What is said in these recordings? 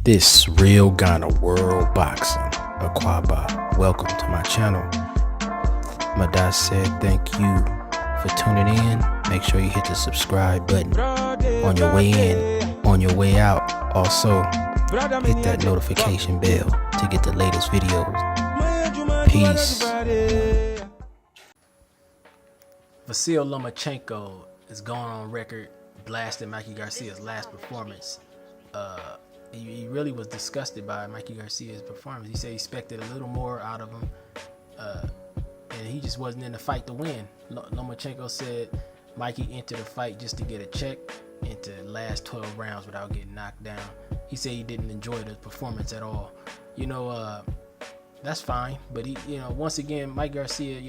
This real Ghana world boxing Akwaba. Welcome to my channel. My dad said thank you for tuning in. Make sure you hit the subscribe button on your way in, on your way out. Also hit that notification bell to get the latest videos. Peace. Vasil Lomachenko is going on record blasting Mikey Garcia's last performance. He really was disgusted by Mikey Garcia's performance. He said he expected a little more out of him, and he just wasn't in the fight to win. Lomachenko said Mikey entered the fight just to get a check into the last 12 rounds without getting knocked down. He said he didn't enjoy the performance at all. That's fine, but once again, Mike Garcia,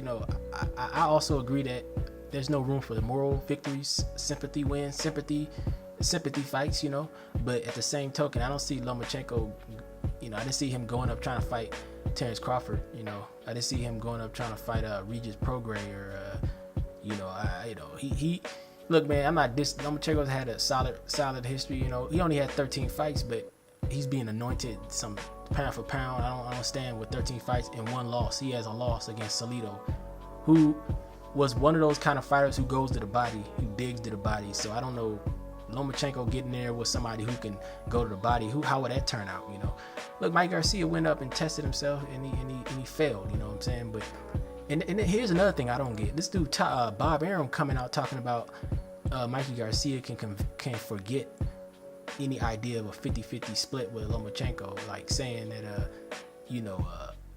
I also agree that there's no room for the moral victories, sympathy wins, sympathy fights, but at the same token, I don't see Lomachenko, I didn't see him going up trying to fight Terrence Crawford, I didn't see him going up trying to fight Regis Prograis or he look, man, I'm not Lomachenko's had a solid history, he only had 13 fights, but he's being anointed some pound for pound. I don't understand with 13 fights and one loss. He has a loss against Salido, who was one of those kind of fighters who goes to the body, who digs to the body. So I don't know, Lomachenko getting there with somebody who can go to the body. How would that turn out? Look, Mike Garcia went up and tested himself, and he failed. You know what I'm saying? But and here's another thing I don't get. This dude Bob Arum coming out talking about Mikey Garcia can forget any idea of a 50-50 split with Lomachenko, like saying that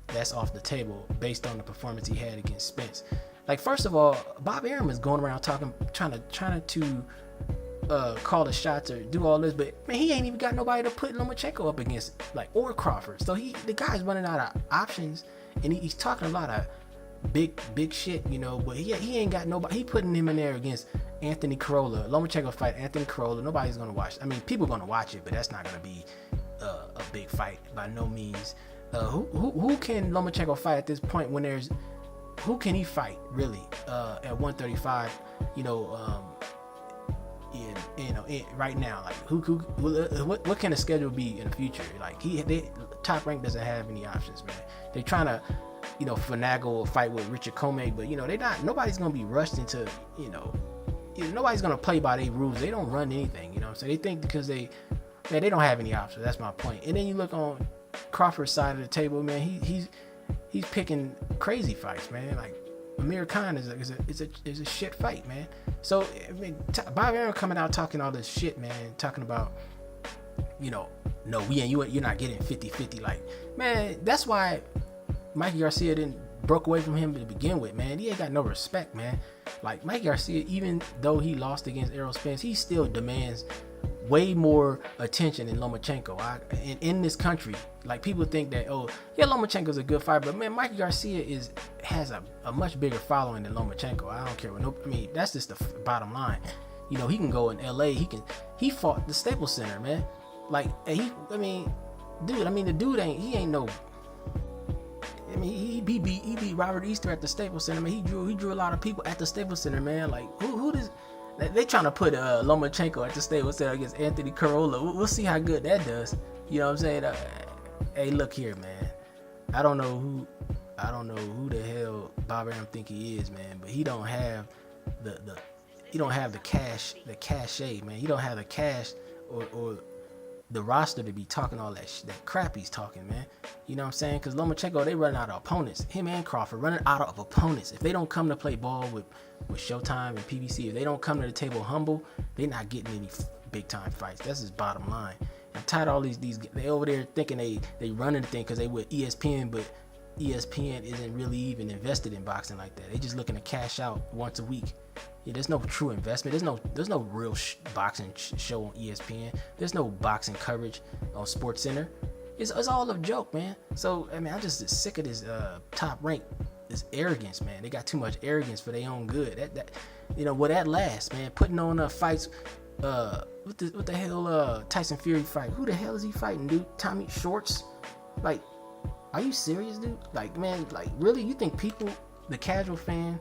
that's off the table based on the performance he had against Spence. Like, first of all, Bob Arum is going around trying to call the shots or do all this, but man, he ain't even got nobody to put Lomachenko up against, or Crawford. So the guy's running out of options, and he's talking a lot of big shit, but he ain't got nobody. He putting him in there against Anthony Corolla. Lomachenko fight Anthony Corolla. Nobody's gonna watch. I mean, people are gonna watch it, but that's not gonna be a big fight by no means. Who can Lomachenko fight at this point when there's who can he fight really at 135? Right now, like what can the schedule be in the future? Like Top Rank doesn't have any options, man. They're trying to finagle a fight with Richard Comey, but they're not. Nobody's gonna be rushed into nobody's gonna play by their rules. They don't run anything, so they think because they don't have any options. That's my point. And then you look on Crawford's side of the table, man. He's picking crazy fights, man. Like Amir Khan is a shit fight, man. So I mean, Bob Arum coming out talking all this shit, man, talking about no, you're not getting 50-50. Like, man, that's why Mikey Garcia broke away from him to begin with, man. He ain't got no respect, man. Like, Mikey Garcia, even though he lost against Errol Spence, he still demands way more attention than Lomachenko. In this country, like, people think that, Lomachenko's a good fighter, but man, Mikey Garcia has a much bigger following than Lomachenko. I don't care what that's just the bottom line. He can go in LA. He fought the Staples Center, man. Like, the dude ain't no. He beat Robert Easter at the Staples Center, man. He drew a lot of people at the Staples Center, man. Like, who does they trying to put Lomachenko at the Staples Center against Anthony Corolla? We'll see how good that does. You know what I'm saying? Hey, look here, man. I don't know who the hell Bob Arum think he is, man. But he don't have the cachet, man. He don't have the cash or the roster to be talking all that crap he's talking, man. You know what I'm saying? Because Lomachenko, they run out of opponents. Him and Crawford running out of opponents. If they don't come to play ball with Showtime and PBC, if they don't come to the table humble, they're not getting any big time fights. That's his bottom line. I'm tired of all these they over there thinking they running the thing because they with ESPN, but ESPN isn't really even invested in boxing like that. They just looking to cash out once a week. Yeah, there's no true investment. There's no real boxing show on ESPN. There's no boxing coverage on SportsCenter. It's all a joke, man. So I mean, I'm just sick of this Top Rank, this arrogance, man. They got too much arrogance for their own good. That last, man, putting on fights. What the hell? Tyson Fury fight. Who the hell is he fighting, dude? Tommy Shorts? Like, are you serious, dude? Like, man, like, really? You think people, the casual fan,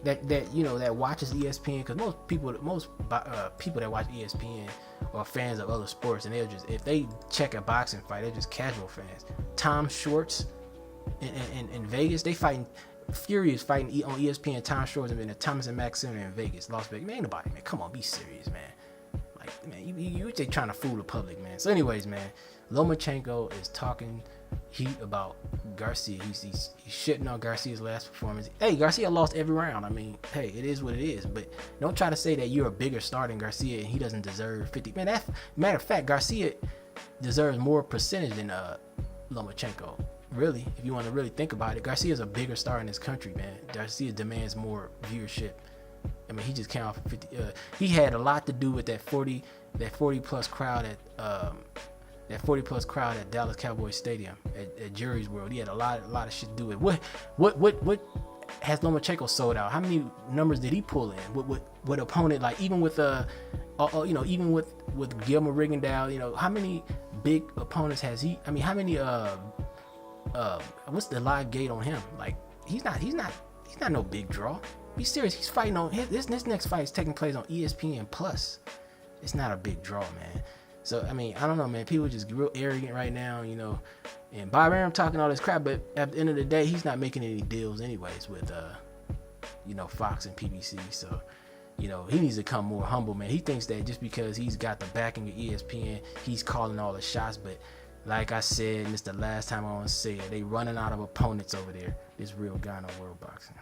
that you know that watches ESPN, because most people that watch ESPN are fans of other sports, and they'll just, if they check a boxing fight, they're just casual fans. Tom Schwartz in Vegas, they fighting. Fury is fighting on ESPN. Tom Schwartz and then Thomas and Max Center in Vegas, Las Vegas. Man, ain't nobody, man. Come on, be serious, man. Like, man, you just trying to fool the public, man. So, anyways, man, Lomachenko is talking heat about Garcia. He's shitting on Garcia's last performance. Hey, Garcia lost every round. I mean, hey, it is what it is. But don't try to say that you're a bigger star than Garcia and he doesn't deserve 50. Man, that matter of fact, Garcia deserves more percentage than Lomachenko. Really, if you want to really think about it, Garcia's a bigger star in this country, man. Garcia demands more viewership. I mean, he just came off 50. He had a lot to do with that 40 plus crowd at Dallas Cowboys Stadium at Jerry's World. He had a lot of shit to do with what has Lomachenko sold out? How many numbers did he pull in? What opponent, like even with even with Guillermo Rigondeaux, you know, how many big opponents has he? I mean, how many what's the live gate on him? Like he's not no big draw. Be serious. He's fighting on this next fight is taking place on ESPN Plus. It's not a big draw, man. So I mean, I don't know, man. People just real arrogant right now, you know. And Bob Arum talking all this crap, but at the end of the day, he's not making any deals anyways with Fox and PBC. So, you know, he needs to become more humble, man. He thinks that just because he's got the backing of ESPN, he's calling all the shots. But like I said, and it's the last time I want to say it, they running out of opponents over there. This real guy in World Boxing.